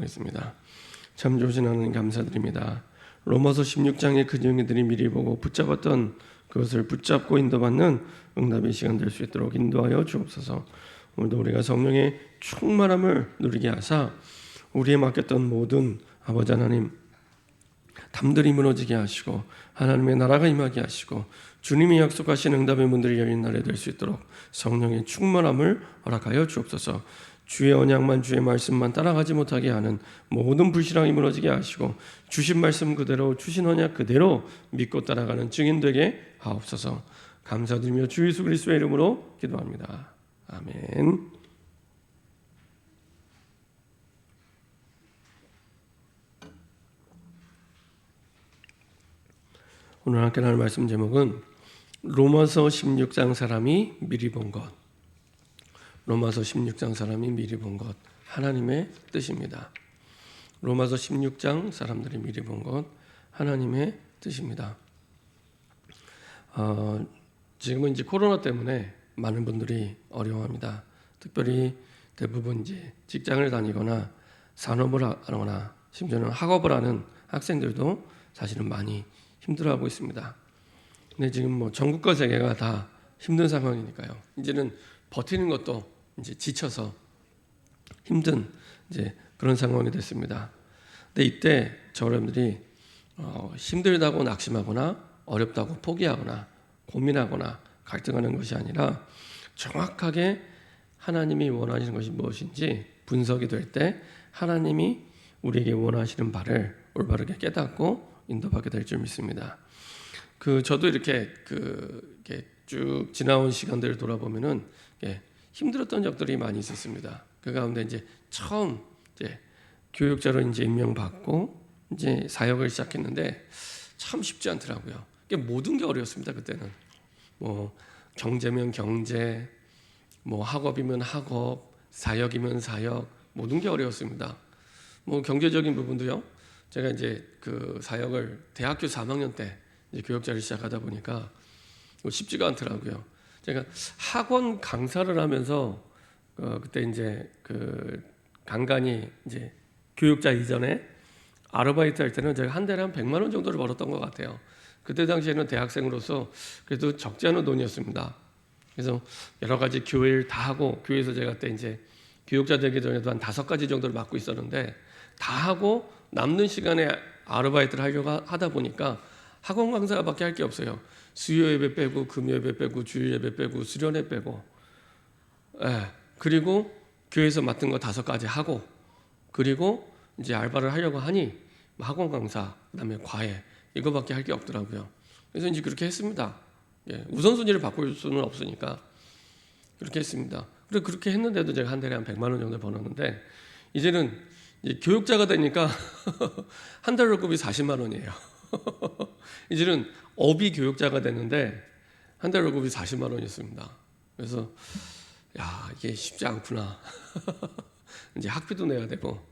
기도하겠습니다. 참 좋으신 하나님 감사드립니다. 로마서 16장의 그 정의들이 미리 보고 붙잡았던 그것을 붙잡고 인도받는 응답의 시간 될 수 있도록 인도하여 주옵소서. 오늘도 우리가 성령의 충만함을 누리게 하사 우리에 맡겼던 모든 아버지 하나님 담들이 무너지게 하시고 하나님의 나라가 임하게 하시고 주님이 약속하신 응답의 문들이 열린 날에 될 수 있도록 성령의 충만함을 허락하여 주옵소서. 주의 언약만 주의 말씀만 따라가지 못하게 하는 모든 불신앙이 무너지게 하시고 주신 말씀 그대로 주신 언약 그대로 믿고 따라가는 증인 되게 하옵소서. 감사드리며 주 예수 그리스도의 이름으로 기도합니다. 아멘. 오늘 함께 나눌 말씀 제목은 로마서 16장 사람이 미리 본 것. 로마서 16장 사람이 미리 본 것, 하나님의 뜻입니다. 로마서 16장 사람들이 미리 본 것, 하나님의 뜻입니다. 지금은 이제 코로나 때문에 많은 분들이 어려워합니다. 특별히 대부분 이제 직장을 다니거나 산업을 하거나 심지어는 학업을 하는 학생들도 사실은 많이 힘들어하고 있습니다. 근데 지금 뭐 전국과 세계가 다 힘든 상황이니까요. 이제는 버티는 것도 이제 지쳐서 힘든 이제 그런 상황이 됐습니다. 근데 이때 여러분들이 힘들다고 낙심하거나 어렵다고 포기하거나 고민하거나 갈등하는 것이 아니라 정확하게 하나님이 원하시는 것이 무엇인지 분석이 될 때 하나님이 우리에게 원하시는 바를 올바르게 깨닫고 인도받게 될 줄 믿습니다. 저도 이렇게 쭉 지나온 시간들을 돌아보면은 힘들었던 적들이 많이 있었습니다. 그 가운데 이제 처음 교육자로 이제 임명받고 이제 사역을 시작했는데 참 쉽지 않더라고요. 모든 게 어려웠습니다. 그때는 뭐 경제면 경제, 뭐 학업이면 학업, 사역이면 사역, 모든 게 어려웠습니다. 뭐 경제적인 부분도요. 제가 이제 그 사역을 대학교 3학년 때 이제 교육자를 시작하다 보니까 쉽지가 않더라고요. 제가 학원 강사를 하면서 그때 이제 그 간간히 이제 교육자 이전에 아르바이트 할 때는 제가 한 달에 한 100만 원 정도를 벌었던 것 같아요. 그때 당시에는 대학생으로서 그래도 적지 않은 돈이었습니다. 그래서 여러 가지 교회를 다 하고 교회에서 제가 그때 이제 교육자 되기 전에도 한 5가지 정도를 맡고 있었는데 다 하고 남는 시간에 아르바이트를 하려고 하다 보니까 학원 강사밖에 할 게 없어요. 수요 예배 빼고 금요 예배 빼고 주일 예배 빼고 수련회 빼고 그리고 교회에서 맡은 거 5가지 하고 그리고 이제 알바를 하려고 하니 학원 강사 그다음에 과외 이거밖에 할 게 없더라고요. 그래서 이제 그렇게 했습니다. 우선순위를 바꿀 수는 없으니까 그렇게 했습니다. 그리고 그렇게 했는데도 제가 한 달에 한 100만 원 정도 버는데 이제는 이제 교육자가 되니까 한 달 월급이 40만 원이에요. 이제는 어비 교육자가 됐는데 한 달 월급이 40만 원이었습니다. 그래서 야 이게 쉽지 않구나. 이제 학비도 내야 되고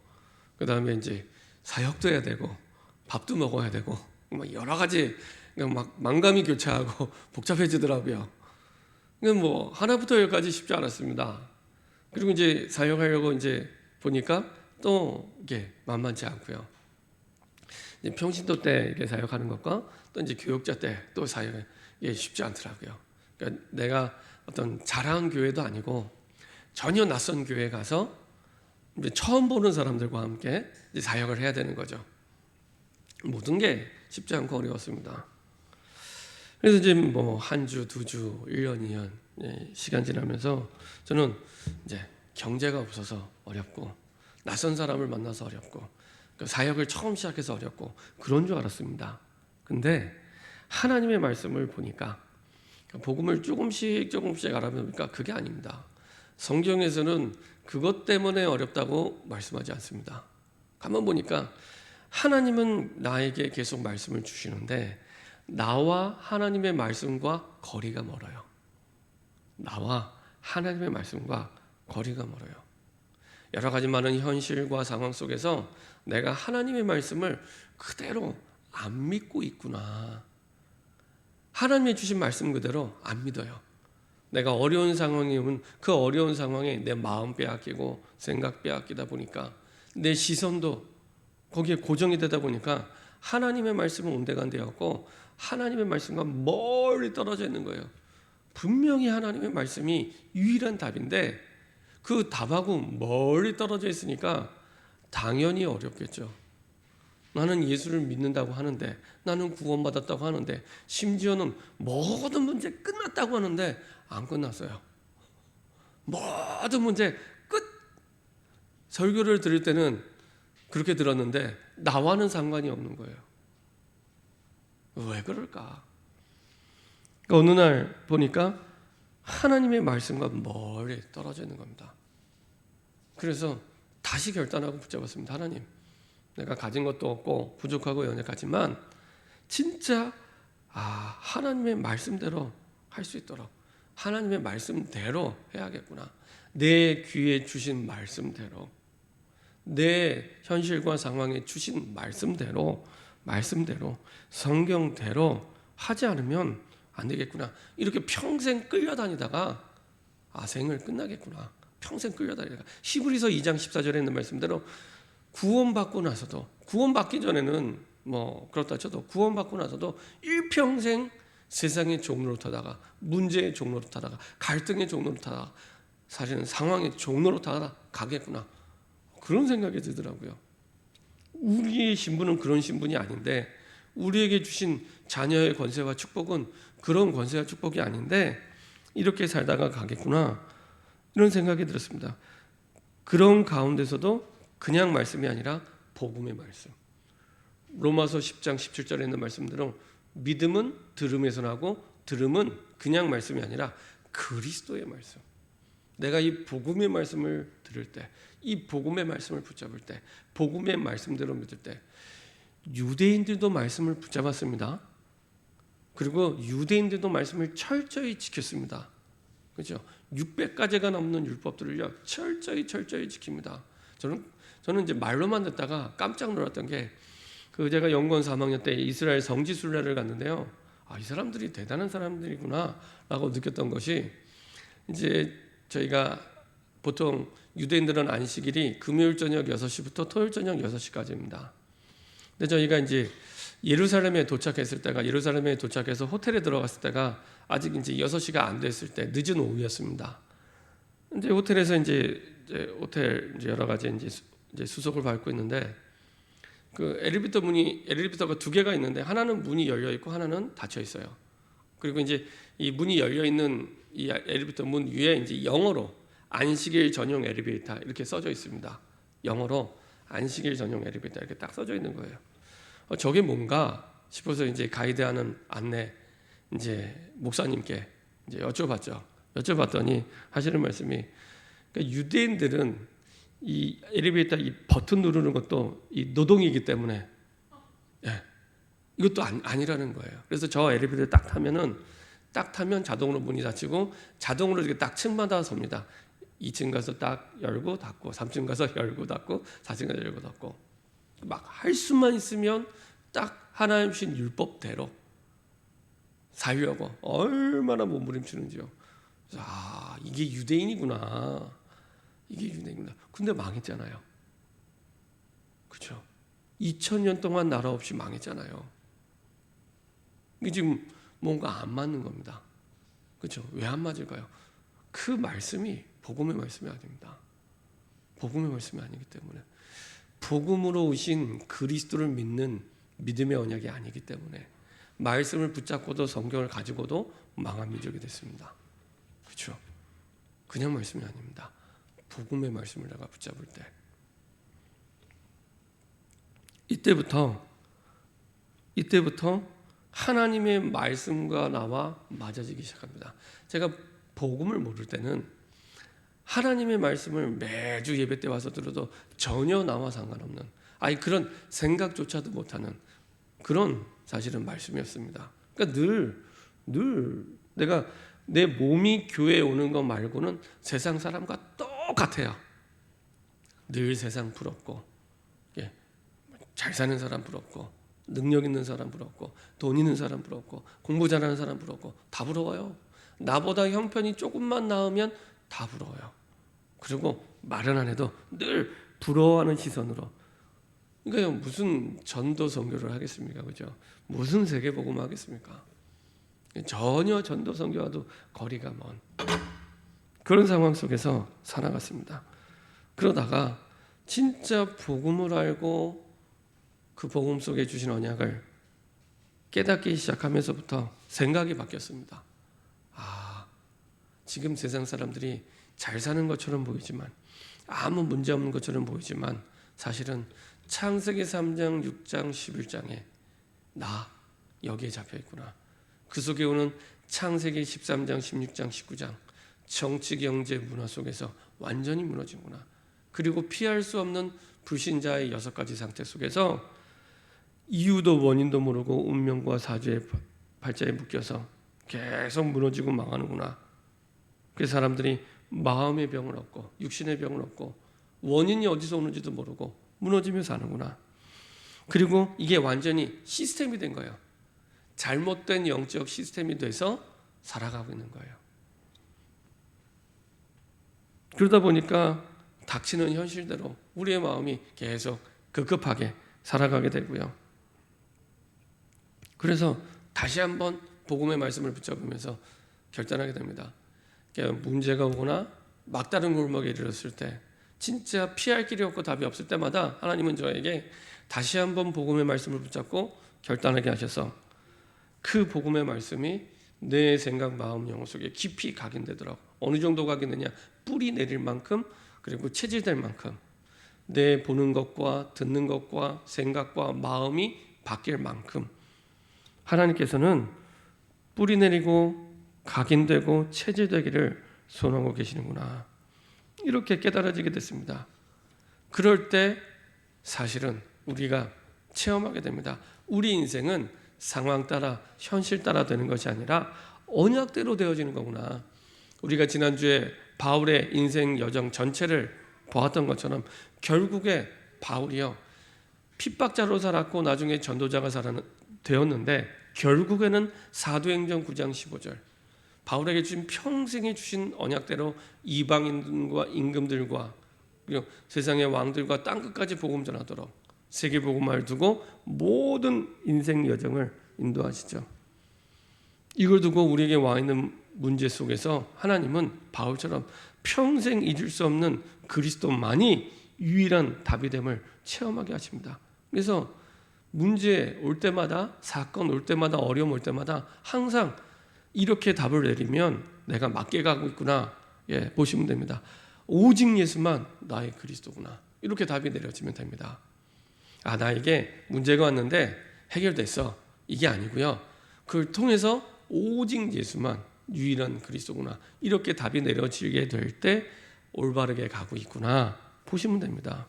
그 다음에 이제 사역도 해야 되고 밥도 먹어야 되고 막 여러 가지 막 만감이 교차하고 복잡해지더라고요. 뭐 하나부터 열까지 쉽지 않았습니다. 그리고 이제 사역하려고 이제 보니까 또 이게 만만치 않고요. 이제 평신도 때 이렇게 사역하는 것과 또 이제 교육자 때 또 사역이 쉽지 않더라고요. 그러니까 내가 어떤 잘한 교회도 아니고 전혀 낯선 교회에 가서 이제 처음 보는 사람들과 함께 이제 사역을 해야 되는 거죠. 모든 게 쉽지 않고 어려웠습니다. 그래서 이제 뭐 한 주, 2주, 1년, 2년 시간 지나면서 저는 이제 경제가 없어서 어렵고 낯선 사람을 만나서 어렵고 사역을 처음 시작해서 어렵고 그런 줄 알았습니다. 근데 하나님의 말씀을 보니까 복음을 조금씩 알아보니까 그게 아닙니다. 성경에서는 그것 때문에 어렵다고 말씀하지 않습니다. 가만 보니까 하나님은 나에게 계속 말씀을 주시는데 나와 하나님의 말씀과 거리가 멀어요. 나와 하나님의 말씀과 거리가 멀어요. 여러 가지 많은 현실과 상황 속에서 내가 하나님의 말씀을 그대로 안 믿고 있구나. 하나님이 주신 말씀 그대로 안 믿어요. 내가 어려운 상황이 오면 그 어려운 상황에 내 마음 빼앗기고 생각 빼앗기다 보니까 내 시선도 거기에 고정이 되다 보니까 하나님의 말씀은 온데간데였고 하나님의 말씀과 멀리 떨어져 있는 거예요. 분명히 하나님의 말씀이 유일한 답인데 그 답하고 멀리 떨어져 있으니까 당연히 어렵겠죠. 나는 예수를 믿는다고 하는데, 나는 구원받았다고 하는데, 심지어는 모든 문제 끝났다고 하는데 안 끝났어요. 모든 문제 끝. 설교를 들을 때는 그렇게 들었는데 나와는 상관이 없는 거예요. 왜 그럴까? 어느 날 보니까 하나님의 말씀과 멀리 떨어져 있는 겁니다. 그래서 다시 결단하고 붙잡았습니다. 하나님, 내가 가진 것도 없고 부족하고 연약하지만 진짜 하나님의 말씀대로 할 수 있도록 하나님의 말씀대로 해야겠구나. 내 귀에 주신 말씀대로, 내 현실과 상황에 주신 말씀대로 성경대로 하지 않으면 안 되겠구나. 이렇게 평생 끌려다니다가 생을 끝나겠구나. 평생 끌려다니다가 히브리서 2장 14절에 있는 말씀대로 구원받고 나서도, 구원받기 전에는 뭐 그렇다 쳐도 구원받고 나서도 일평생 세상의 종로로 타다가, 문제의 종로로 타다가, 갈등의 종로로 타다가, 사실은 상황의 종로로 타다가 가겠구나. 그런 생각이 들더라고요. 우리의 신분은 그런 신분이 아닌데, 우리에게 주신 자녀의 권세와 축복은 그런 권세와 축복이 아닌데 이렇게 살다가 가겠구나, 이런 생각이 들었습니다. 그런 가운데서도 그냥 말씀이 아니라 복음의 말씀, 로마서 10장 17절에 있는 말씀대로 믿음은 들음에서 나고 들음은 그냥 말씀이 아니라 그리스도의 말씀. 내가 이 복음의 말씀을 들을 때, 이 복음의 말씀을 붙잡을 때, 복음의 말씀대로 믿을 때, 유대인들도 말씀을 붙잡았습니다. 그리고 유대인들도 말씀을 철저히 지켰습니다. 그렇죠? 600가지가 넘는 율법들을요 철저히 지킵니다. 저는 이제 말로만 듣다가 깜짝 놀랐던 게, 제가 연구원 3학년 때 이스라엘 성지 순례를 갔는데요. 이 사람들이 대단한 사람들이구나라고 느꼈던 것이, 이제 저희가 보통 유대인들은 안식일이 금요일 저녁 6시부터 토요일 저녁 6시까지입니다. 근데 저희가 이제 예루살렘에 도착해서 호텔에 들어갔을 때가 아직 이제 6시가 안 됐을 때, 늦은 오후였습니다. 이제 호텔에서 이제 여러 가지 이제 수속을 밟고 있는데, 그 엘리베이터가 두 개가 있는데 하나는 문이 열려 있고 하나는 닫혀 있어요. 그리고 이제 이 문이 열려 있는 이 엘리베이터 문 위에 이제 영어로 안식일 전용 엘리베이터 이렇게 써져 있습니다. 영어로 안식일 전용 엘리베이터 이렇게 딱 써져 있는 거예요. 저게 뭔가 싶어서 이제 가이드하는 안내 이제 목사님께 이제 여쭤봤더니 하시는 말씀이, 그러니까 유대인들은 이 엘리베이터 이 버튼 누르는 것도 이 노동이기 때문에 이것도 아니라는 거예요. 그래서 저 엘리베이터 딱 타면 자동으로 문이 닫히고 자동으로 이렇게 딱 층마다 섭니다. 2층 가서 딱 열고 닫고, 3층 가서 열고 닫고, 4층 가서 열고 닫고, 막 할 수만 있으면 딱 하나님 주신 율법대로 살려고 얼마나 몸부림치는지요. 그래서 이게 유대인이구나. 근데 망했잖아요. 그렇죠? 2000년 동안 나라 없이 망했잖아요. 이게 지금 뭔가 안 맞는 겁니다. 그렇죠? 왜 안 맞을까요? 그 말씀이 복음의 말씀이 아닙니다. 복음의 말씀이 아니기 때문에, 복음으로 오신 그리스도를 믿는 믿음의 언약이 아니기 때문에, 말씀을 붙잡고도 성경을 가지고도 망한 민족이 됐습니다. 그렇죠? 그냥 말씀이 아닙니다. 복음의 말씀을 내가 붙잡을 때, 이때부터 하나님의 말씀과 나와 맞아지기 시작합니다. 제가 복음을 모를 때는 하나님의 말씀을 매주 예배 때 와서 들어도 전혀 나와 상관없는, 그런 생각조차도 못하는 그런 사실은 말씀이었습니다. 그러니까 늘 내가 내 몸이 교회에 오는 것 말고는 세상 사람과 똑같아요. 늘 세상 부럽고, 잘 사는 사람 부럽고, 능력 있는 사람 부럽고, 돈 있는 사람 부럽고, 공부 잘하는 사람 부럽고, 다 부러워요. 나보다 형편이 조금만 나으면 다 부러워요. 그리고 말은 안 해도 늘 부러워하는 시선으로, 그러니까 무슨 전도 선교를 하겠습니까? 그죠? 무슨 세계복음 하겠습니까? 전혀 전도 선교와도 거리가 먼 그런 상황 속에서 살아갔습니다. 그러다가 진짜 복음을 알고 그 복음 속에 주신 언약을 깨닫기 시작하면서부터 생각이 바뀌었습니다. 지금 세상 사람들이 잘 사는 것처럼 보이지만, 아무 문제 없는 것처럼 보이지만, 사실은 창세기 3장, 6장, 11장에 나 여기에 잡혀있구나. 그 속에 오는 창세기 13장, 16장, 19장 정치, 경제, 문화 속에서 완전히 무너지구나. 그리고 피할 수 없는 불신자의 6가지 상태 속에서 이유도 원인도 모르고 운명과 사주의 발자에 묶여서 계속 무너지고 망하는구나. 그래서 사람들이 마음의 병을 얻고 육신의 병을 얻고 원인이 어디서 오는지도 모르고 무너지며 사는구나. 그리고 이게 완전히 시스템이 된 거예요. 잘못된 영적 시스템이 돼서 살아가고 있는 거예요. 그러다 보니까 닥치는 현실대로 우리의 마음이 계속 급급하게 살아가게 되고요. 그래서 다시 한번 복음의 말씀을 붙잡으면서 결단하게 됩니다. 문제가 오거나 막다른 골목에 이르렀을 때, 진짜 피할 길이 없고 답이 없을 때마다 하나님은 저에게 다시 한번 복음의 말씀을 붙잡고 결단하게 하셔서 그 복음의 말씀이 내 생각, 마음, 영혼 속에 깊이 각인되더라고. 어느 정도 각인되냐? 뿌리 내릴 만큼, 그리고 체질될 만큼 내 보는 것과 듣는 것과 생각과 마음이 바뀔 만큼 하나님께서는 뿌리 내리고 각인되고 체질되기를 소원하고 계시는구나. 이렇게 깨달아지게 됐습니다. 그럴 때 사실은 우리가 체험하게 됩니다. 우리 인생은 상황 따라, 현실 따라 되는 것이 아니라 언약대로 되어지는 거구나. 우리가 지난주에 바울의 인생 여정 전체를 보았던 것처럼 결국에 바울이요, 핍박자로 살았고 나중에 전도자가 되었는데, 결국에는 사도행전 9장 15절 바울에게 주신 평생에 주신 언약대로 이방인과 임금들과 그리고 세상의 왕들과 땅끝까지 복음 전하도록 세계 복음화를 두고 모든 인생 여정을 인도하시죠. 이걸 두고 우리에게 와 있는 문제 속에서 하나님은 바울처럼 평생 잊을 수 없는 그리스도만이 유일한 답이 됨을 체험하게 하십니다. 그래서 문제 올 때마다, 사건 올 때마다, 어려움 올 때마다 항상 이렇게 답을 내리면 내가 맞게 가고 있구나, 보시면 됩니다. 오직 예수만 나의 그리스도구나. 이렇게 답이 내려지면 됩니다. 나에게 문제가 왔는데 해결됐어. 이게 아니고요. 그걸 통해서 오직 예수만 유일한 그리스도구나. 이렇게 답이 내려지게 될 때 올바르게 가고 있구나 보시면 됩니다.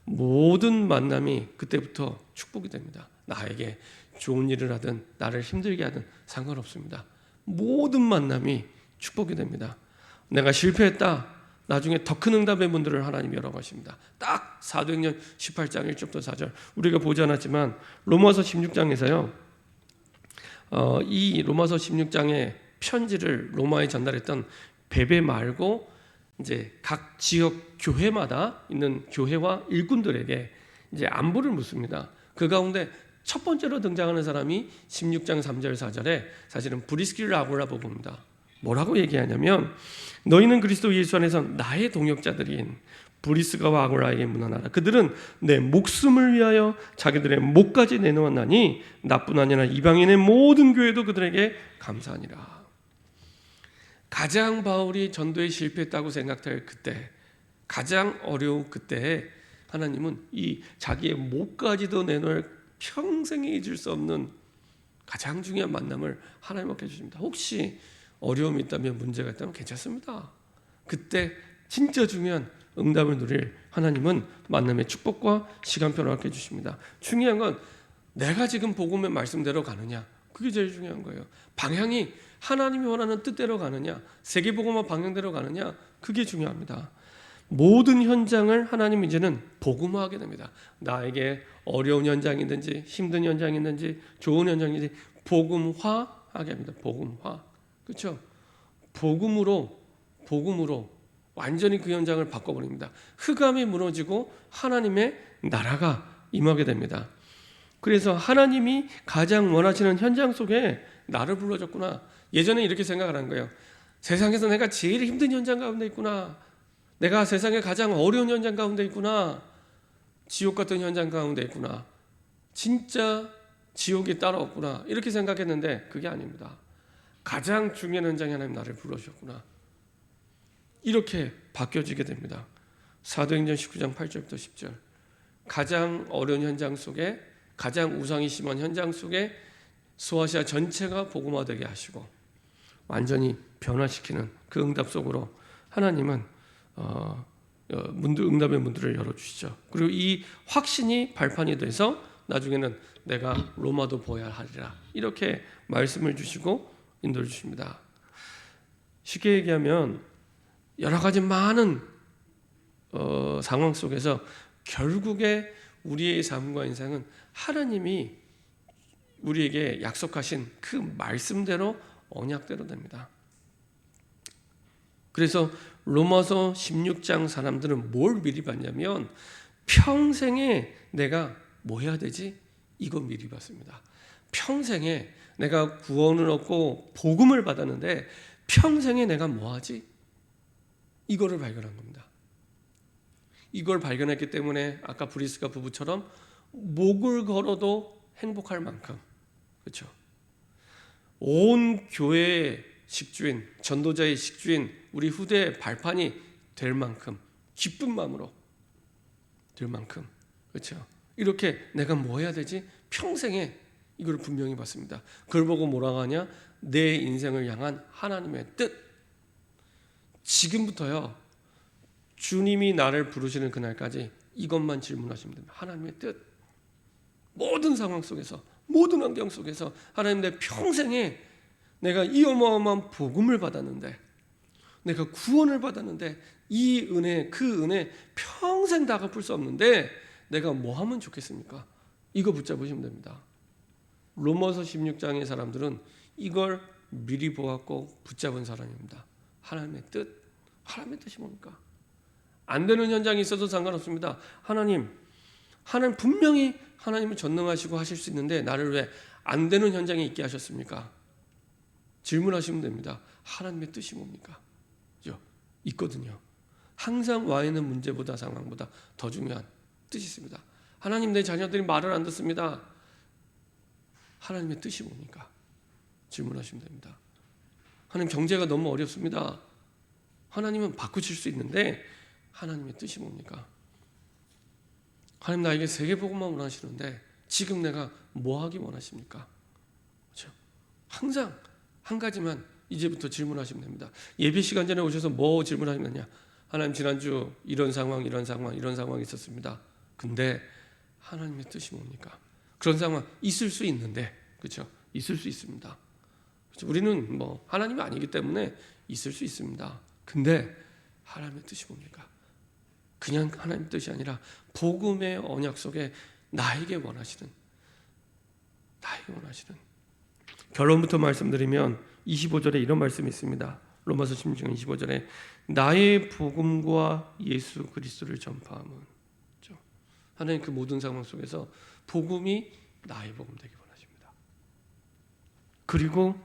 모든 만남이 그때부터 축복이 됩니다. 나에게 좋은 일을 하든 나를 힘들게 하든 상관없습니다. 모든 만남이 축복이 됩니다. 내가 실패했다, 나중에 더 큰 응답의 문들을 하나님이 열어가십니다. 딱 사도행전 18장 1절부터 4절 우리가 보지 않았지만 로마서 16장에서요, 이 로마서 16장의 편지를 로마에 전달했던 베베 말고 이제 각 지역 교회마다 있는 교회와 일꾼들에게 이제 안부를 묻습니다. 그 가운데 첫 번째로 등장하는 사람이 16장 3절 4절에 사실은 브리스길라 아굴라 부부입니다. 뭐라고 얘기하냐면, 너희는 그리스도 예수 안에서 나의 동역자들인 브리스가와 아굴라에게 문안하라. 그들은 내 목숨을 위하여 자기들의 목까지 내놓았나니 나뿐 아니라 이방인의 모든 교회도 그들에게 감사하니라. 가장 바울이 전도에 실패했다고 생각될 그때, 가장 어려운 그때에 하나님은 이 자기의 목까지도 내놓을 평생에 잊을 수 없는 가장 중요한 만남을 하나님께 해주십니다. 혹시 어려움이 있다면, 문제가 있다면 괜찮습니다. 그때 진짜 중요한 응답을 누릴 하나님은 만남의 축복과 시간표를 함께 해주십니다. 중요한 건 내가 지금 복음의 말씀대로 가느냐, 그게 제일 중요한 거예요. 방향이 하나님이 원하는 뜻대로 가느냐, 세계복음화 방향대로 가느냐, 그게 중요합니다. 모든 현장을 하나님 이제는 복음화하게 됩니다. 나에게 어려운 현장이든지 힘든 현장이든지 좋은 현장이든지 복음화하게 합니다. 복음화. 그렇죠? 복음으로 완전히 그 현장을 바꿔버립니다. 흑암이 무너지고 하나님의 나라가 임하게 됩니다. 그래서 하나님이 가장 원하시는 현장 속에 나를 불러줬구나. 예전에 이렇게 생각을 한 거예요. 세상에서 내가 제일 힘든 현장 가운데 있구나. 내가 세상에 가장 어려운 현장 가운데 있구나. 지옥 같은 현장 가운데 있구나. 진짜 지옥이 따로 없구나. 이렇게 생각했는데 그게 아닙니다. 가장 중요한 현장에 하나님 나를 불러주셨구나. 이렇게 바뀌어지게 됩니다. 사도행전 19장 8절부터 10절. 가장 어려운 현장 속에, 가장 우상이 심한 현장 속에 소아시아 전체가 복음화되게 하시고 완전히 변화시키는 그 응답 속으로 하나님은 응답의 문들을 열어주시죠. 그리고 이 확신이 발판이 돼서 나중에는 내가 로마도 보아야 하리라 이렇게 말씀을 주시고 인도를 주십니다. 쉽게 얘기하면 여러 가지 많은 상황 속에서 결국에 우리의 삶과 인생은 하나님이 우리에게 약속하신 그 말씀대로 언약대로 됩니다. 그래서 로마서 16장 사람들은 뭘 미리 봤냐면 평생에 내가 뭐 해야 되지? 이거 미리 봤습니다. 평생에 내가 구원을 얻고 복음을 받았는데 평생에 내가 뭐 하지? 이거를 발견한 겁니다. 이걸 발견했기 때문에 아까 브리스가 부부처럼 목을 걸어도 행복할 만큼, 그렇죠? 온 교회의 식주인, 전도자의 식주인 우리 후대의 발판이 될 만큼 기쁜 마음으로 될 만큼, 그렇죠? 이렇게 내가 뭐 해야 되지? 평생에 이걸 분명히 봤습니다. 그걸 보고 뭐라고 하냐? 내 인생을 향한 하나님의 뜻. 지금부터요, 주님이 나를 부르시는 그날까지 이것만 질문하시면 됩니다. 하나님의 뜻. 모든 상황 속에서, 모든 환경 속에서 하나님, 내 평생에 내가 이 어마어마한 복음을 받았는데, 내가 구원을 받았는데 이 은혜, 그 은혜 평생 다 갚을 수 없는데 내가 뭐 하면 좋겠습니까? 이거 붙잡으시면 됩니다. 로마서 16장의 사람들은 이걸 미리 보았고 붙잡은 사람입니다. 하나님의 뜻. 하나님의 뜻이 뭡니까? 안 되는 현장이 있어도 상관없습니다. 하나님 분명히 하나님은 전능하시고 하실 수 있는데 나를 왜 안 되는 현장에 있게 하셨습니까? 질문하시면 됩니다. 하나님의 뜻이 뭡니까? 그죠? 있거든요. 항상 와 있는 문제보다 상황보다 더 중요한 뜻이 있습니다. 하나님, 내 자녀들이 말을 안 듣습니다. 하나님의 뜻이 뭡니까? 질문하시면 됩니다. 하나님, 경제가 너무 어렵습니다. 하나님은 바꾸실 수 있는데 하나님의 뜻이 뭡니까? 하나님, 나에게 세계복음만 원하시는데 지금 내가 뭐 하기 원하십니까? 그렇죠? 항상 한 가지만 이제부터 질문하시면 됩니다. 예배 시간 전에 오셔서 뭐 질문하시느냐? 하나님, 지난주 이런 상황이 있었습니다. 근데 하나님의 뜻이 뭡니까? 그런 상황 있을 수 있는데, 그렇죠? 있을 수 있습니다. 그렇죠? 우리는 뭐 하나님이 아니기 때문에 있을 수 있습니다. 근데 하나님의 뜻이 뭡니까? 그냥 하나님의 뜻이 아니라 복음의 언약 속에 나에게 원하시는 결론부터 말씀드리면 25절에 이런 말씀이 있습니다. 로마서 16장 25절에 나의 복음과 예수 그리스도를 전파함은, 그렇죠? 하나님 그 모든 상황 속에서 복음이 나의 복음 되기 원하십니다. 그리고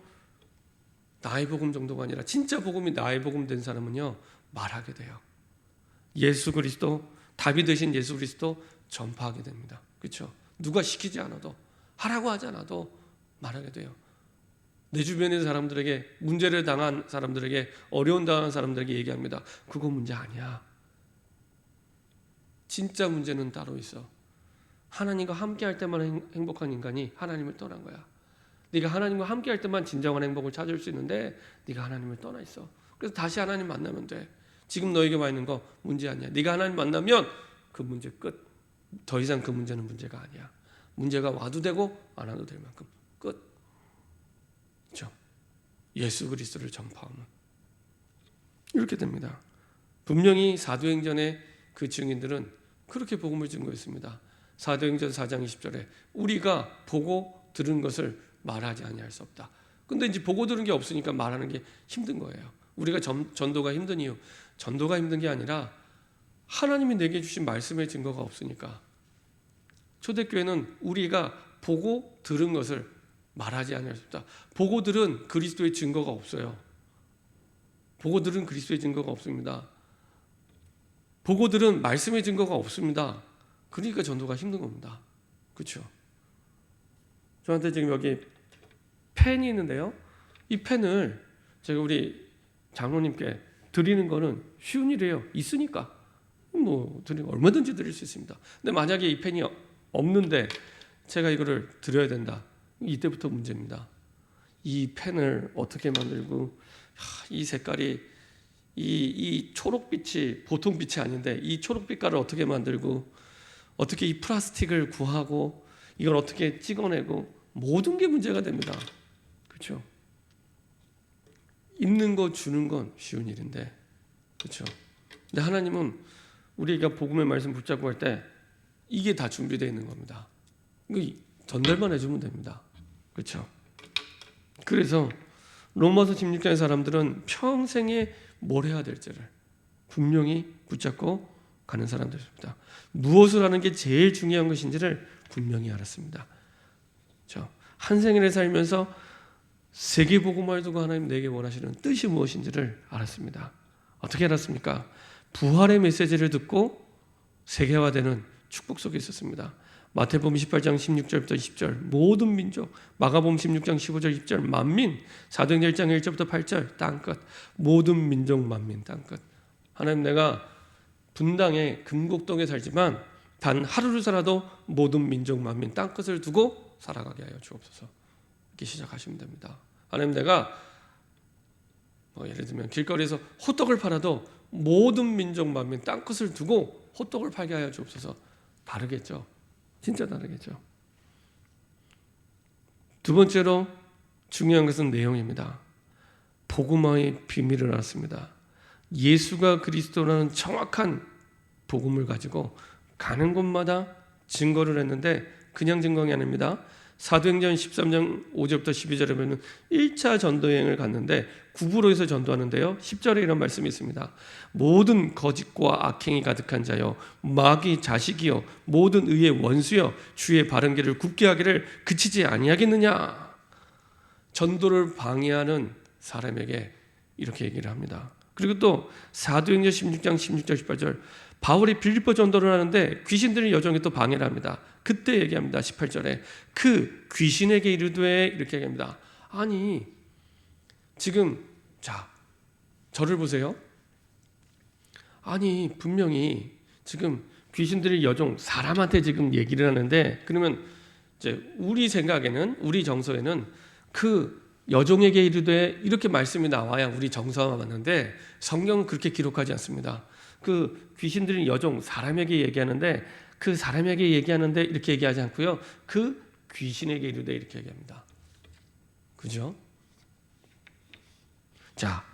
나의 복음 정도가 아니라 진짜 복음이 나의 복음 된 사람은요, 말하게 돼요. 예수 그리스도, 답이 되신 예수 그리스도 전파하게 됩니다. 그렇죠? 누가 시키지 않아도, 하라고 하지 않아도 말하게 돼요. 내 주변의 사람들에게, 문제를 당한 사람들에게, 어려운 당한 사람들에게 얘기합니다. 그거 문제 아니야. 진짜 문제는 따로 있어. 하나님과 함께할 때만 행복한 인간이 하나님을 떠난 거야. 네가 하나님과 함께할 때만 진정한 행복을 찾을 수 있는데 네가 하나님을 떠나 있어. 그래서 다시 하나님 만나면 돼. 지금 너에게 와 있는 거 문제 아니야. 네가 하나님 만나면 그 문제 끝. 더 이상 그 문제는 문제가 아니야. 문제가 와도 되고 안 와도 될 만큼 끝. 그렇죠? 예수 그리스도를 전파하면 이렇게 됩니다. 분명히 사도행전의 그 증인들은 그렇게 복음을 증거했습니다. 사도행전 4장 20절에 우리가 보고 들은 것을 말하지 아니할 수 없다. 근데 이제 보고 들은 게 없으니까 말하는 게 힘든 거예요. 우리가 전도가 힘든 이유, 전도가 힘든 게 아니라 하나님이 내게 주신 말씀의 증거가 없으니까. 초대교회는 우리가 보고 들은 것을 말하지 않았습니다. 보고 들은 그리스도의 증거가 없어요. 보고 들은 그리스도의 증거가 없습니다. 보고 들은 말씀의 증거가 없습니다. 그러니까 전도가 힘든 겁니다. 그렇죠? 저한테 지금 여기 펜이 있는데요. 이 펜을 제가 우리 장로님께 드리는 거는 쉬운 일이에요. 있으니까 뭐 드리고 얼마든지 드릴 수 있습니다. 근데 만약에 이 펜이 없는데 제가 이거를 드려야 된다. 이때부터 문제입니다. 이 펜을 어떻게 만들고 이 색깔이 이 초록빛이 보통 빛이 아닌데 이 초록빛깔을 어떻게 만들고 어떻게 이 플라스틱을 구하고 이걸 어떻게 찍어내고 모든 게 문제가 됩니다. 그렇죠? 있는 거 주는 건 쉬운 일인데, 그렇죠? 근데 하나님은 우리가 복음의 말씀 붙잡고 할 때 이게 다 준비되어 있는 겁니다. 전달만 해주면 됩니다. 그렇죠? 그래서 로마서 16장의 사람들은 평생에 뭘 해야 될지를 분명히 붙잡고 가는 사람들입니다. 무엇을 하는 게 제일 중요한 것인지를 분명히 알았습니다. 그렇죠? 한 생애를 살면서 세계복음화를 두고 하나님 내게 원하시는 뜻이 무엇인지를 알았습니다. 어떻게 알았습니까? 부활의 메시지를 듣고 세계화되는 축복 속에 있었습니다. 마태복음 18장 16절부터 20절 모든 민족, 마가복음 16장 15절 20절 만민, 사도행전 1장 1절부터 8절 땅끝 모든 민족 만민 땅끝. 하나님 내가 분당의 금곡동에 살지만 단 하루를 살아도 모든 민족 만민 땅끝을 두고 살아가게 하여 주옵소서. 이렇게 시작하시면 됩니다. 하나님 내가 예를 들면 길거리에서 호떡을 팔아도 모든 민족 만민 땅끝을 두고 호떡을 팔게 하여 주옵소서. 다르겠죠. 진짜 다르겠죠. 두 번째로 중요한 것은 내용입니다. 복음화의 비밀을 알았습니다. 예수가 그리스도라는 정확한 복음을 가지고 가는 곳마다 증거를 했는데 그냥 증거가 아닙니다. 사도행전 13장 5절부터 12절에 보면 1차 전도여행을 갔는데 구부로에서 전도하는데요. 10절에 이런 말씀이 있습니다. 모든 거짓과 악행이 가득한 자여 마귀 자식이여 모든 의의 원수여 주의 바른 길을 굽게 하기를 그치지 아니하겠느냐. 전도를 방해하는 사람에게 이렇게 얘기를 합니다. 그리고 또 사도행전 16장 16절 18절 바울이 빌립보 전도를 하는데 귀신들이 여정에 또 방해를 합니다. 그때 얘기합니다. 18절에 그 귀신에게 이르되 이렇게 얘기합니다. 아니 지금 자 저를 보세요. 아니 분명히 지금 귀신들이 여종 사람한테 지금 얘기를 하는데 그러면 이제 우리 생각에는 우리 정서에는 그 여종에게 이르되 이렇게 말씀이 나와야 우리 정서가 맞는데 성경은 그렇게 기록하지 않습니다. 그 귀신들이 여종 사람에게 얘기하는데 그 사람에게 얘기하는데 이렇게 얘기하지 않고요. 그 귀신에게 이르되 이렇게 얘기합니다. 그죠? 자,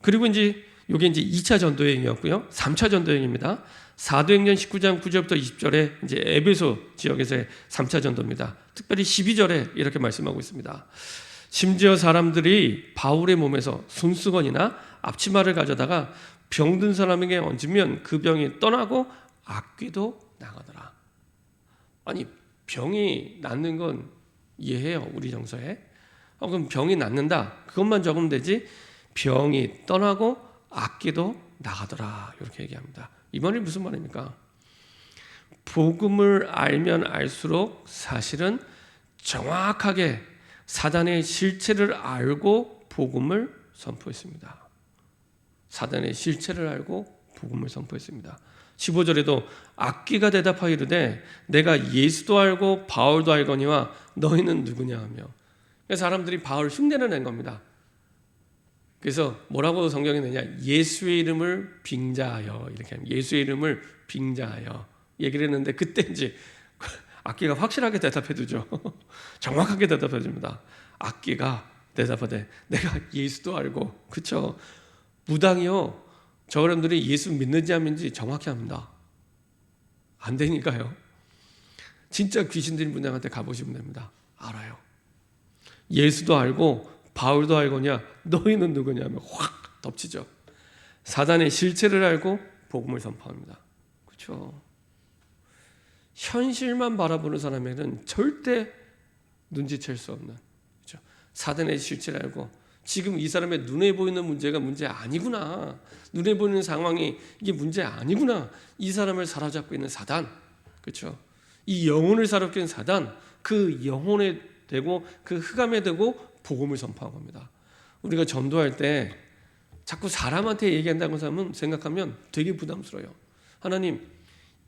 그리고 이제 이게 이제 2차 전도여행이었고요. 3차 전도여행입니다. 사도행전 19장 9절부터 20절에 이제 에베소 지역에서의 3차 전도입니다. 특별히 12절에 이렇게 말씀하고 있습니다. 심지어 사람들이 바울의 몸에서 손수건이나 앞치마를 가져다가 병든 사람에게 얹으면 그 병이 떠나고 악귀도 나가더라. 아니 병이 낫는 건 이해해요. 우리 정서에. 그럼 병이 낫는다. 그것만 적으면 되지. 병이 떠나고 악귀도 나가더라. 이렇게 얘기합니다. 이 말이 무슨 말입니까? 복음을 알면 알수록 사실은 정확하게 사단의 실체를 알고 복음을 선포했습니다. 사단의 실체를 알고 복음을 선포했습니다. 15절에도 악귀가 대답하여 이르되 내가 예수도 알고 바울도 알거니와 너희는 누구냐 하며 사람들이 바울 흉내를 낸 겁니다. 그래서 뭐라고 성경에 내냐 예수의 이름을 빙자하여 이렇게 합니다. 예수의 이름을 빙자하여 얘기를 했는데 그때 이제 악귀가 확실하게 대답해 주죠. 정확하게 대답해 줍니다. 악귀가 대답하되 내가 예수도 알고 그렇죠. 무당이요. 저 사람들이 예수 믿는지 안 믿는지 정확히 합니다. 안 되니까요. 진짜 귀신 들린 분들한테 가보시면 됩니다. 알아요. 예수도 알고 바울도 알거냐 너희는 누구냐 하면 확 덮치죠. 사단의 실체를 알고 복음을 선포합니다. 그렇죠? 현실만 바라보는 사람에게는 절대 눈치챌 수 없는, 그렇죠? 사단의 실체를 알고 지금 이 사람의 눈에 보이는 문제가 문제 아니구나, 눈에 보이는 상황이 이게 문제 아니구나, 이 사람을 사로잡고 있는 사단, 그렇죠? 이 영혼을 사로잡고 있는 사단, 그 영혼에 대고 그 흑암에 대고 복음을 선포한 겁니다. 우리가 전도할 때 자꾸 사람한테 얘기한다고 생각하면 되게 부담스러워요. 하나님,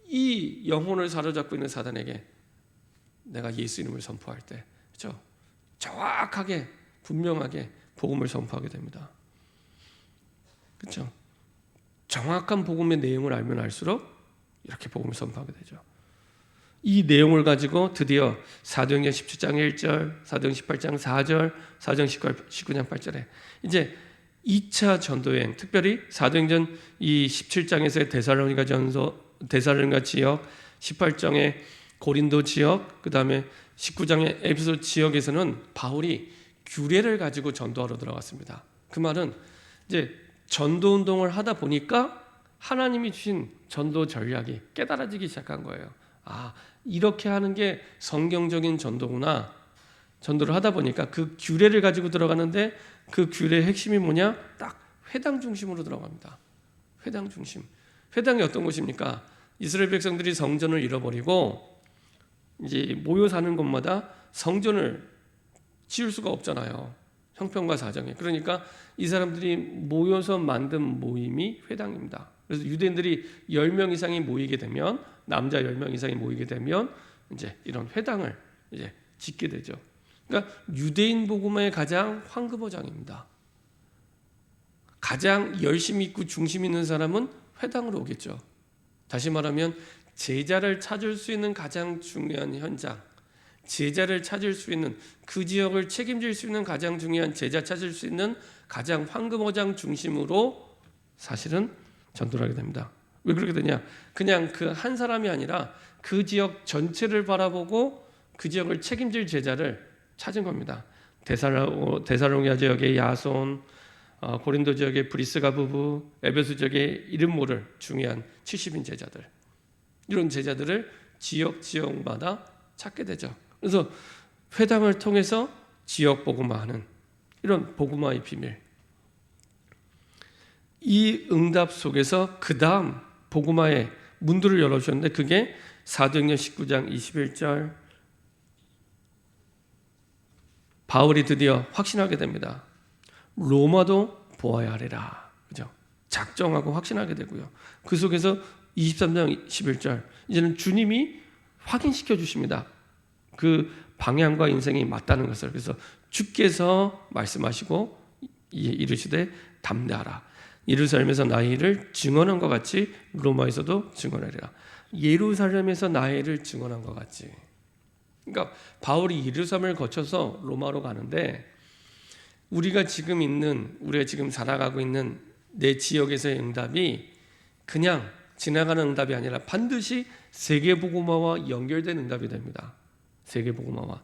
이 영혼을 사로잡고 있는 사단에게 내가 예수 이름을 선포할 때, 그렇죠? 정확하게 분명하게 복음을 선포하게 됩니다. 그렇죠? 정확한 복음의 내용을 알면 알수록 이렇게 복음을 선포하게 되죠. 이 내용을 가지고 드디어 사도행전 17장 1절, 사도행전 18장 4절, 사도행전 19장 8절에 이제 2차 전도여행, 특별히 사도행전 이 17장에서의 데살로니가 지역, 18장의 고린도 지역, 그 다음에 19장의 에베소 지역에서는 바울이 규례를 가지고 전도하러 들어갔습니다. 그 말은 이제 전도 운동을 하다 보니까 하나님이 주신 전도 전략이 깨달아지기 시작한 거예요. 아, 이렇게 하는 게 성경적인 전도구나. 전도를 하다 보니까 그 규례를 가지고 들어가는데 그 규례의 핵심이 뭐냐? 딱 회당 중심으로 들어갑니다. 회당 중심. 회당이 어떤 곳입니까? 이스라엘 백성들이 성전을 잃어버리고 이제 모여 사는 곳마다 성전을 지을 수가 없잖아요. 형편과 사정에. 그러니까 이 사람들이 모여서 만든 모임이 회당입니다. 그래서 유대인들이 10명 이상이 모이게 되면, 남자 10명 이상이 모이게 되면 이제 이런 회당을 이제 짓게 되죠. 그러니까 유대인 복음의 가장 황금어장입니다. 가장 열심히 있고 중심 있는 사람은 회당으로 오겠죠. 다시 말하면 제자를 찾을 수 있는 가장 중요한 현장, 제자를 찾을 수 있는, 그 지역을 책임질 수 있는 가장 중요한 제자 찾을 수 있는 가장 황금어장 중심으로 사실은 전도를 하게 됩니다. 왜 그렇게 되냐? 그냥 그 한 사람이 아니라 그 지역 전체를 바라보고 그 지역을 책임질 제자를 찾은 겁니다. 데살로니가 지역의 야손, 고린도 지역의 브리스가 부부, 에베소 지역의 이름 모를 중요한 70인 제자들, 이런 제자들을 지역마다 찾게 되죠. 그래서 회당을 통해서 지역 복음화하는 이런 복음화의 비밀. 이 응답 속에서 그 다음 복음화의 문들을 열어주셨는데 그게 사도행전 19장 21절, 바울이 드디어 확신하게 됩니다. 로마도 보아야 하리라. 그죠? 작정하고 확신하게 되고요. 그 속에서 23장 11절, 이제는 주님이 확인시켜 주십니다. 그 방향과 인생이 맞다는 것을. 그래서 주께서 말씀하시고 이르시되 담대하라. 예루살렘에서 나의 일을 증언한 것 같이 로마에서도 증언하리라. 예루살렘에서 나의 일을 증언한 것 같이. 그러니까 바울이 예루살렘을 거쳐서 로마로 가는데 우리가 지금 살아가고 있는 내 지역에서의 응답이 그냥 지나가는 응답이 아니라 반드시 세계복음화와 연결된 응답이 됩니다. 세계복음화와.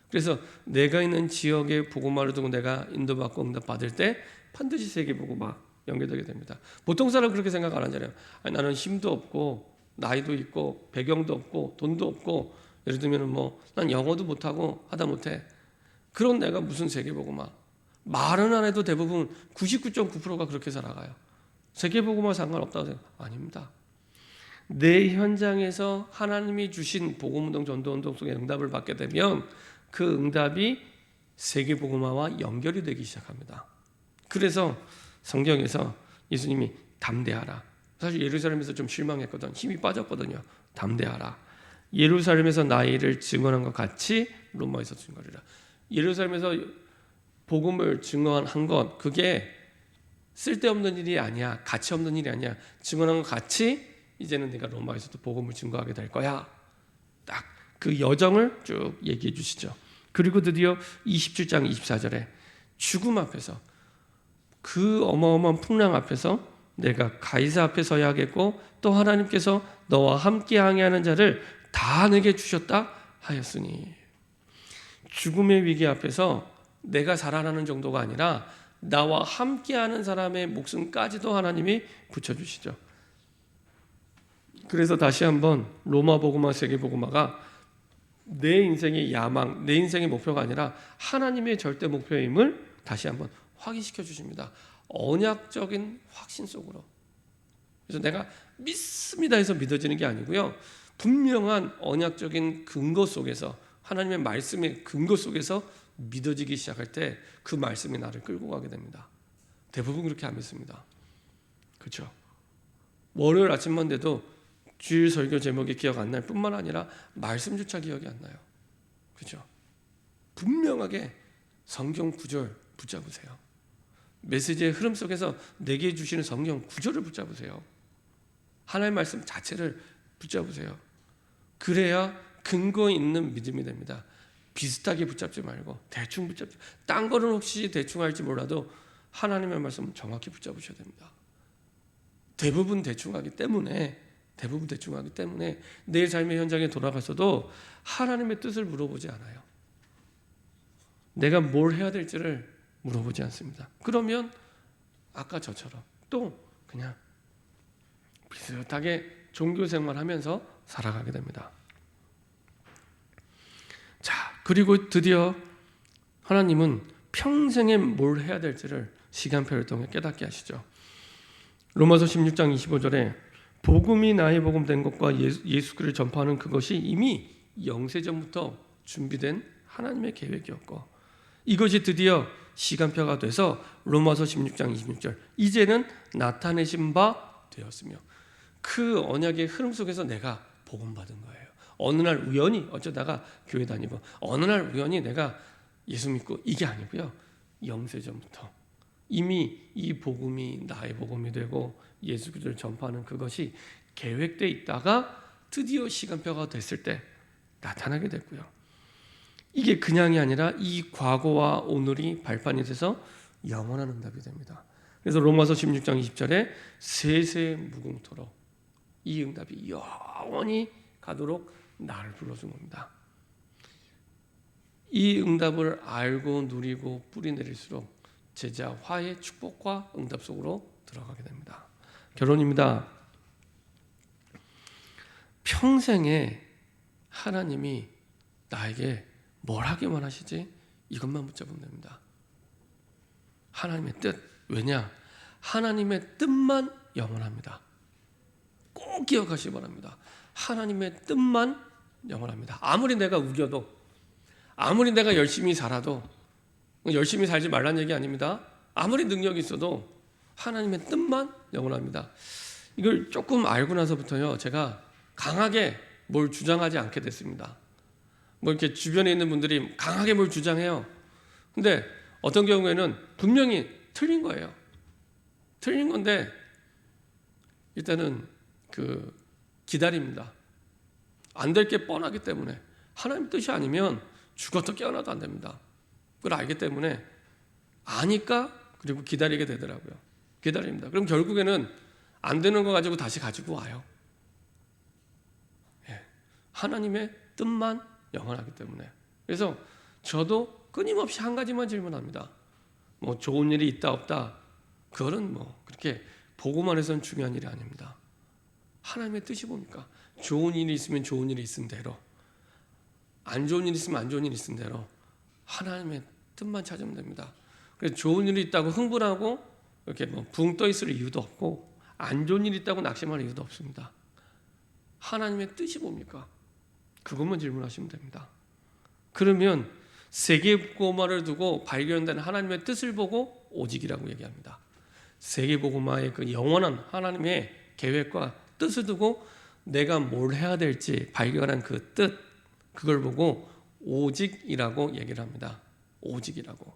그래서 내가 있는 지역의 복음화를 두고 내가 인도받고 응답받을 때 반드시 세계복음화 연결되게 됩니다. 보통 사람은 그렇게 생각 안 하잖아요. 아니, 나는 힘도 없고 나이도 있고 배경도 없고 돈도 없고, 예를 들면 난 영어도 못하고 하다 못해. 그런 내가 무슨 세계복음화. 말은 안 해도 대부분 99.9%가 그렇게 살아가요. 세계복음화 상관없다고 생각. 아닙니다. 내 현장에서 하나님이 주신 복음운동, 전도운동 속에 응답을 받게 되면 그 응답이 세계복음화와 연결이 되기 시작합니다. 그래서 성경에서 예수님이 담대하라. 사실 예루살렘에서 좀 실망했거든. 힘이 빠졌거든요. 담대하라. 예루살렘에서 나의 일을 증언한 것 같이 로마에서 증언하리라. 예루살렘에서 복음을 증언한 것, 그게 쓸데없는 일이 아니야. 가치 없는 일이 아니야. 증언한 것 같이 이제는 네가 로마에서도 복음을 증거하게 될 거야. 딱 그 여정을 쭉 얘기해 주시죠. 그리고 드디어 27장 24절에 죽음 앞에서, 그 어마어마한 풍랑 앞에서 내가 가이사 앞에 서야 하겠고 또 하나님께서 너와 함께 항해하는 자를 다 내게 주셨다 하였으니, 죽음의 위기 앞에서 내가 살아나는 정도가 아니라 나와 함께하는 사람의 목숨까지도 하나님이 붙여주시죠. 그래서 다시 한번 로마복음화, 세계복음화가 내 인생의 야망, 내 인생의 목표가 아니라 하나님의 절대 목표임을 다시 한번 확인시켜 주십니다. 언약적인 확신 속으로. 그래서 내가 믿습니다 해서 믿어지는 게 아니고요, 분명한 언약적인 근거 속에서, 하나님의 말씀의 근거 속에서 믿어지기 시작할 때 그 말씀이 나를 끌고 가게 됩니다. 대부분 그렇게 안 믿습니다. 그렇죠? 월요일 아침만 돼도 주일 설교 제목이 기억 안 날 뿐만 아니라 말씀조차 기억이 안 나요. 그렇죠? 분명하게 성경 구절 붙잡으세요. 메시지의 흐름 속에서 내게 주시는 성경 구절을 붙잡으세요. 하나님의 말씀 자체를 붙잡으세요. 그래야 근거 있는 믿음이 됩니다. 비슷하게 붙잡지 말고 대충 붙잡지. 딴 거는 혹시 대충 할지 몰라도 하나님의 말씀은 정확히 붙잡으셔야 됩니다. 대부분 대충 하기 때문에 내 삶의 현장에 돌아가서도 하나님의 뜻을 물어보지 않아요. 내가 뭘 해야 될지를 물어보지 않습니다. 그러면 아까 저처럼 또 그냥 비슷하게 종교 생활하면서 살아가게 됩니다. 자, 그리고 드디어 하나님은 평생에 뭘 해야 될지를 시간표를 통해 깨닫게 하시죠. 로마서 16장 25절에 복음이 나의 복음 된 것과 예수 그리스도를 전파하는 그것이 이미 영세전부터 준비된 하나님의 계획이었고, 이것이 드디어 시간표가 돼서 로마서 16장 26절 이제는 나타내신 바 되었으며, 그 언약의 흐름 속에서 내가 복음 받은 거예요. 어느 날 우연히 어쩌다가 교회 다니고 어느 날 우연히 내가 예수 믿고 이게 아니고요, 영세전부터 이미 이 복음이 나의 복음이 되고 예수 그리스도를 전파하는 그것이 계획되어 있다가 드디어 시간표가 됐을 때 나타나게 됐고요. 이게 그냥이 아니라 이 과거와 오늘이 발판이 돼서 영원한 응답이 됩니다. 그래서 로마서 16장 20절에 세세 무궁토록 이 응답이 영원히 가도록 나를 불러준 겁니다. 이 응답을 알고 누리고 뿌리내릴수록 제자 화의 축복과 응답 속으로 들어가게 됩니다. 결론입니다. 평생에 하나님이 나에게 뭘 하기만 하시지? 이것만 붙잡으면 됩니다. 하나님의 뜻. 왜냐? 하나님의 뜻만 영원합니다. 꼭 기억하시기 바랍니다. 하나님의 뜻만 영원합니다. 아무리 내가 우겨도, 아무리 내가 열심히 살아도, 열심히 살지 말라는 얘기 아닙니다. 아무리 능력이 있어도 하나님의 뜻만 영원합니다. 이걸 조금 알고 나서부터요, 제가 강하게 뭘 주장하지 않게 됐습니다. 뭐 이렇게 주변에 있는 분들이 강하게 뭘 주장해요. 근데 어떤 경우에는 분명히 틀린 거예요. 틀린 건데 일단은 기다립니다. 안 될 게 뻔하기 때문에, 하나님 뜻이 아니면 죽어도 깨어나도 안 됩니다. 그걸 알기 때문에 아니까 그리고 기다리게 되더라고요. 기다립니다. 그럼 결국에는 안 되는 거 가지고 다시 가지고 와요. 예. 하나님의 뜻만 영원하기 때문에. 그래서 저도 끊임없이 한 가지만 질문합니다. 뭐 좋은 일이 있다 없다, 그거는 뭐 그렇게 보고만 해서는 중요한 일이 아닙니다. 하나님의 뜻이 뭡니까? 좋은 일이 있으면 좋은 일이 있은 대로, 안 좋은 일이 있으면 안 좋은 일이 있은 대로 하나님의 뜻만 찾으면 됩니다. 그래서 좋은 일이 있다고 흥분하고 이렇게 뭐 붕 떠 있을 이유도 없고, 안 좋은 일이 있다고 낙심할 이유도 없습니다. 하나님의 뜻이 뭡니까? 그것만 질문하시면 됩니다. 그러면 세계복음화를 두고 발견된 하나님의 뜻을 보고 오직이라고 얘기합니다. 세계복음화의 그 영원한 하나님의 계획과 뜻을 두고 내가 뭘 해야 될지 발견한 그 뜻, 그걸 보고 오직이라고 얘기를 합니다. 오직이라고.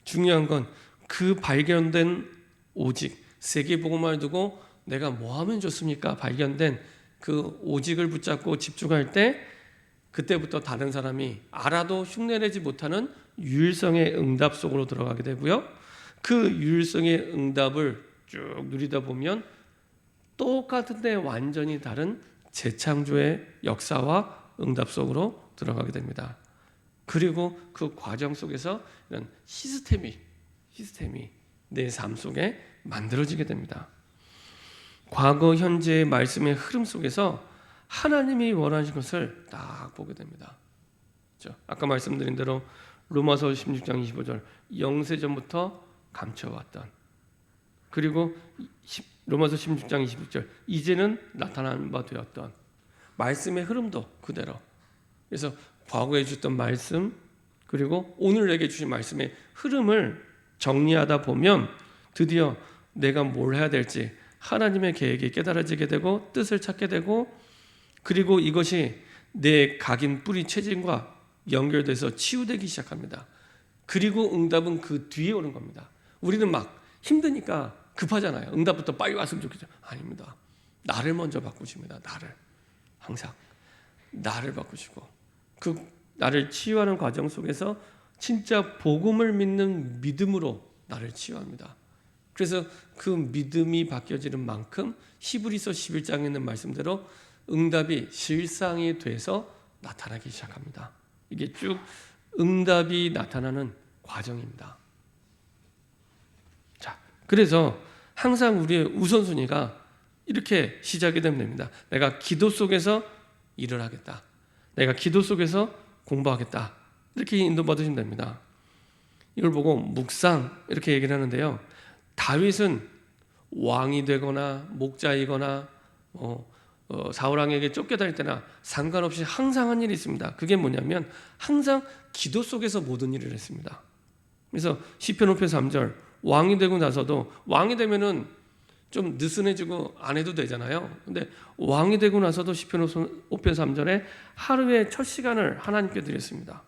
중요한 건 그 발견된 오직, 세계복음화를 두고 내가 뭐 하면 좋습니까? 발견된 그 오직을 붙잡고 집중할 때, 그때부터 다른 사람이 알아도 흉내내지 못하는 유일성의 응답 속으로 들어가게 되고요. 그 유일성의 응답을 쭉 누리다 보면 똑같은데 완전히 다른 재창조의 역사와 응답 속으로 들어가게 됩니다. 그리고 그 과정 속에서 이런 시스템이 시스템이 내 삶 속에 만들어지게 됩니다. 과거, 현재의 말씀의 흐름 속에서 하나님이 원하신 것을 딱 보게 됩니다. 그렇죠? 아까 말씀드린 대로 로마서 16장 25절 영세전부터 감춰왔던, 그리고 로마서 16장 26절 이제는 나타난 바 되었던 말씀의 흐름도 그대로. 그래서 과거에 주셨던 말씀, 그리고 오늘 내게 주신 말씀의 흐름을 정리하다 보면 드디어 내가 뭘 해야 될지 하나님의 계획이 깨달아지게 되고 뜻을 찾게 되고, 그리고 이것이 내 각인 뿌리 체질과 연결돼서 치유되기 시작합니다. 그리고 응답은 그 뒤에 오는 겁니다. 우리는 막 힘드니까 급하잖아요. 응답부터 빨리 왔으면 좋겠죠. 아닙니다. 나를 먼저 바꾸십니다. 나를. 항상 나를 바꾸시고 그 나를 치유하는 과정 속에서 진짜 복음을 믿는 믿음으로 나를 치유합니다. 그래서 그 믿음이 바뀌어지는 만큼 히브리서 11장에 있는 말씀대로 응답이 실상이 돼서 나타나기 시작합니다. 이게 쭉 응답이 나타나는 과정입니다. 자, 그래서 항상 우리의 우선순위가 이렇게 시작이 되면 됩니다. 내가 기도 속에서 일을 하겠다. 내가 기도 속에서 공부하겠다. 이렇게 인도받으시면 됩니다. 이걸 보고 묵상 이렇게 얘기를 하는데요. 다윗은 왕이 되거나 목자이거나 사울왕에게 쫓겨다닐 때나 상관없이 항상 한 일이 있습니다. 그게 뭐냐면 항상 기도 속에서 모든 일을 했습니다. 그래서 시편 5편 3절 왕이 되고 나서도, 왕이 되면은 좀 느슨해지고 안 해도 되잖아요. 근데 왕이 되고 나서도 시편 5편 3절에 하루의 첫 시간을 하나님께 드렸습니다.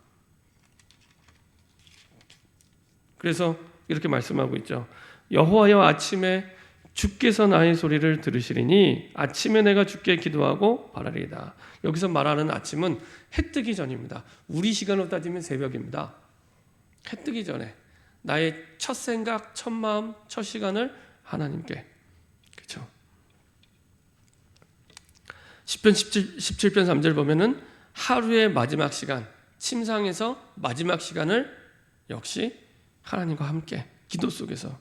그래서 이렇게 말씀하고 있죠. 여호와여 아침에 주께서 나의 소리를 들으시리니 아침에 내가 주께 기도하고 바라리이다. 여기서 말하는 아침은 해 뜨기 전입니다. 우리 시간으로 따지면 새벽입니다. 해 뜨기 전에 나의 첫 생각, 첫 마음, 첫 시간을 하나님께. 그렇죠? 시편 17편 3절 보면은 하루의 마지막 시간, 침상에서 마지막 시간을 역시 하나님과 함께 기도 속에서.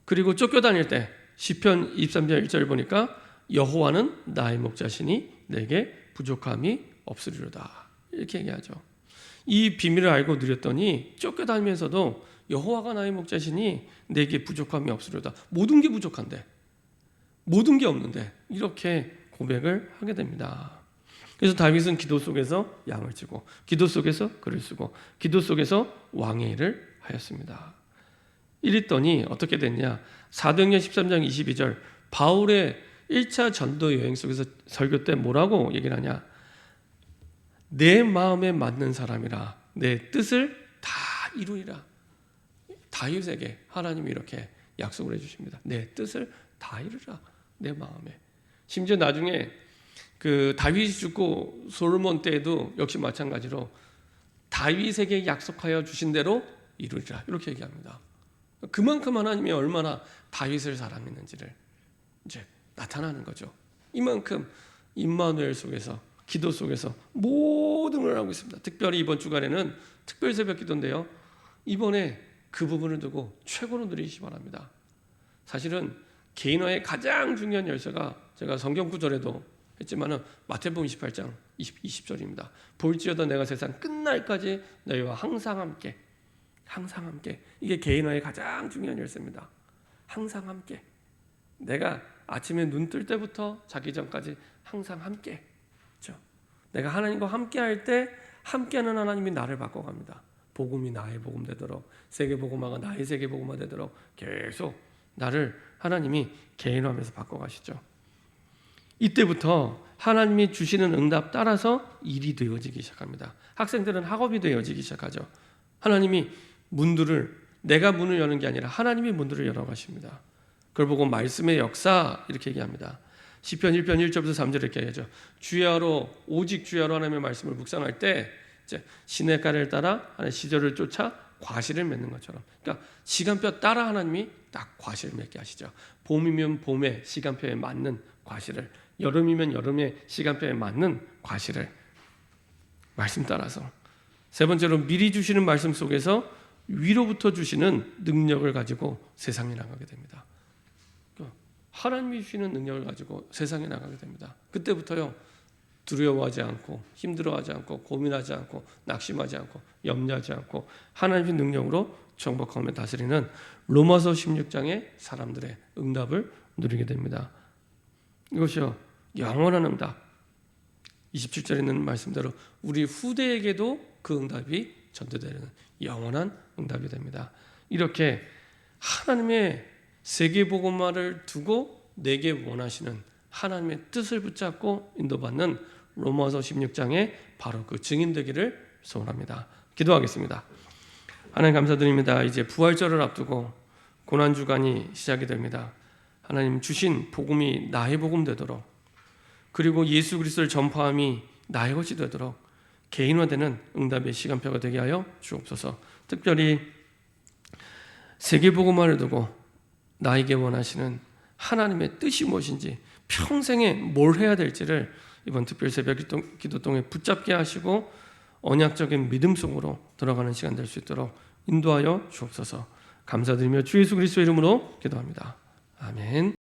그리고 쫓겨다닐 때 시편 23편 1절 보니까 여호와는 나의 목자시니 내게 부족함이 없으리로다. 이렇게 얘기하죠. 이 비밀을 알고 누렸더니 쫓겨다니면서도 여호와가 나의 목자시니 내게 부족함이 없으리로다. 모든 게 부족한데, 모든 게 없는데 이렇게 고백을 하게 됩니다. 그래서 다윗은 기도 속에서 양을 치고, 기도 속에서 글을 쓰고, 기도 속에서 왕의 일을 하였습니다. 이랬더니 어떻게 됐냐? 사도행전 13장 22절 바울의 1차 전도 여행 속에서 설교 때 뭐라고 얘기를 하냐? 내 마음에 맞는 사람이라 내 뜻을 다 이루리라. 다윗에게 하나님이 이렇게 약속을 해주십니다. 내 뜻을 다 이루라. 내 마음에. 심지어 나중에 그 다윗이 죽고 솔로몬 때에도 역시 마찬가지로 다윗에게 약속하여 주신 대로 이루리라. 이렇게 얘기합니다. 그만큼 하나님이 얼마나 다윗을 사랑했는지를 이제 나타나는 거죠. 이만큼 임마누엘 속에서, 기도 속에서 모든 걸 하고 있습니다. 특별히 이번 주간에는 특별 새벽 기도인데요. 이번에 그 부분을 두고 최고로 누리시기 바랍니다. 사실은 개인화의 가장 중요한 열쇠가 제가 성경 구절에도 했지만은 마태복음 28장 20절입니다. 볼지어다 내가 세상 끝날까지 너희와 항상 함께. 항상 함께. 이게 개인화의 가장 중요한 열쇠입니다. 항상 함께. 내가 아침에 눈 뜰 때부터 자기 전까지 항상 함께. 그렇죠? 내가 하나님과 함께 할 때 함께하는 하나님이 나를 바꿔갑니다. 복음이 나의 복음 되도록, 세계 복음화가 나의 세계 복음화 되도록 계속 나를 하나님이 개인화하면서 바꿔가시죠. 이때부터 하나님이 주시는 응답 따라서 일이 되어지기 시작합니다. 학생들은 학업이 되어지기 시작하죠. 하나님이 문들을, 내가 문을 여는 게 아니라 하나님이 문들을 열어가십니다. 그걸 보고 말씀의 역사 이렇게 얘기합니다. 시편 1편 1절부터 3절 이렇게 얘기하죠. 주야로, 오직 주야로 하나님의 말씀을 묵상할 때 이제 시냇가를 따라 하나님의 시절을 쫓아 과실을 맺는 것처럼, 그러니까 시간표 따라 하나님이 딱 과실을 맺게 하시죠. 봄이면 봄의 시간표에 맞는 과실을, 여름이면 여름의 시간표에 맞는 과실을 말씀 따라서. 세 번째로 미리 주시는 말씀 속에서 위로부터 주시는 능력을 가지고 세상에 나가게 됩니다. 하나님이 주시는 능력을 가지고 세상에 나가게 됩니다. 그때부터요, 두려워하지 않고 힘들어하지 않고 고민하지 않고 낙심하지 않고 염려하지 않고 하나님의 능력으로 정복하며 다스리는 로마서 16장의 사람들의 응답을 누리게 됩니다. 이것이요, 영원한 응답. 27절에 있는 말씀대로 우리 후대에게도 그 응답이 전달되는 영원한 응답이 됩니다. 이렇게 하나님의 세계복음화를 두고 내게 원하시는 하나님의 뜻을 붙잡고 인도받는 로마서 16장의 바로 그 증인되기를 소원합니다. 기도하겠습니다. 하나님 감사드립니다. 이제 부활절을 앞두고 고난주간이 시작이 됩니다. 하나님 주신 복음이 나의 복음 되도록, 그리고 예수 그리스도를 전파함이 나의 것이 되도록 개인화되는 응답의 시간표가 되게 하여 주옵소서. 특별히 세계복음화를 두고 나에게 원하시는 하나님의 뜻이 무엇인지, 평생에 뭘 해야 될지를 이번 특별 새벽 기도 동에 붙잡게 하시고 언약적인 믿음 속으로 들어가는 시간 될 수 있도록 인도하여 주옵소서. 감사드리며 주 예수 그리스도의 이름으로 기도합니다. 아멘.